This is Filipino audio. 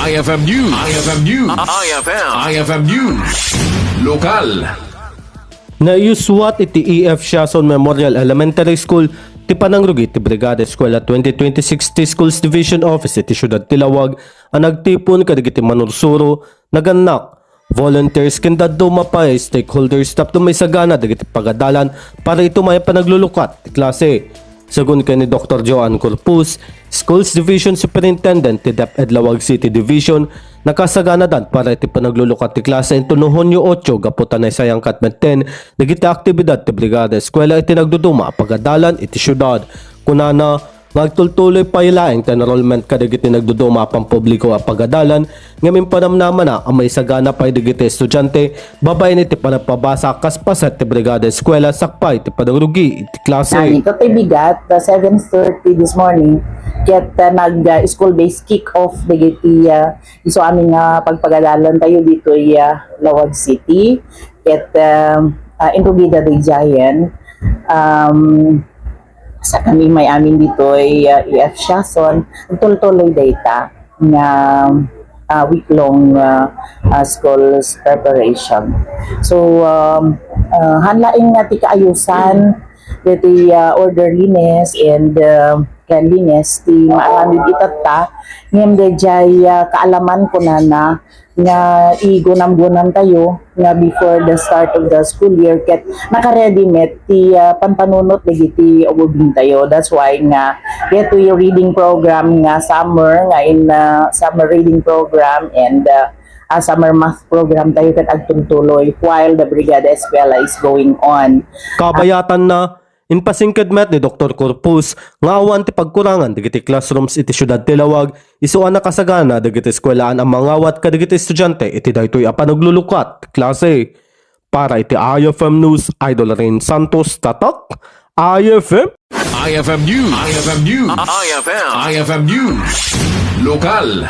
IFM News. IFM News. IFM News. Lokal. Naiyuswat iti EF Siason Memorial Elementary School ti panangrugi ti Brigada Eskwela 2026 ti Schools Division Office iti Siyudad Tilawag ang nagtipon kadagiti manursuro naganak volunteers kendadto mapay stakeholders tapno may sagana dagiti pagadalan para ito may panaglulukat ti klase. Sagun kay ni Dr. Joan Corpus, Schools Division Superintendent ti DepEd Lawag City Division, nakasagana dan para iti panaglulukat ti klase ito no Hunyo 8 gaputan na sayang katmet 10 nagiti aktibidad ti Brigada Eskwela iti nagduduma pagadalan iti syudad. Kunana nagtultuloy pa ilaeng enrollment kadagiti nagduduma pang publiko a pagadalan ngamin panamnaman na ang may sagana pa digiti estudyante babay ni ti panagpabasa kaspaset ti Brigada Eskwela sakpay ti panangrugi iti klase. Ito tayo bigat, 7:30 this morning, ket nag-school-based kick-off digiti iso aming pagpagadalan tayo dito ay Lawag City, ket Inrugida de Giant. Sa kami may amin dito ay EF Siason, tuloy data na week-long school's preparation. So, hanlaing ti kaayusan, ti orderliness and cleanliness, ti maalamid itata, ngayon dejay kaalaman ko na nga igunam-gunam tayo nga before the start of the school year ket naka-ready met ti panpanunot digiti ubing tayo. That's why nga ito yung reading program nga summer nga in summer reading program and summer math program tayo ket agtuntuloy while the Brigada Eskwela is going on. Kabayatan na inpasingkadmet ni Dr. Corpus nga awan ti pagkurangan digiti classrooms iti Siyudad Tilawag isuan na kasagana digiti eskwelaan ang mangawat kadigiti estudyante iti daytoy a panaglulukat klase. Para iti IFM News, Idol Rain Santos tatak IFM IFM News. IFM News. IFM News. Lokal.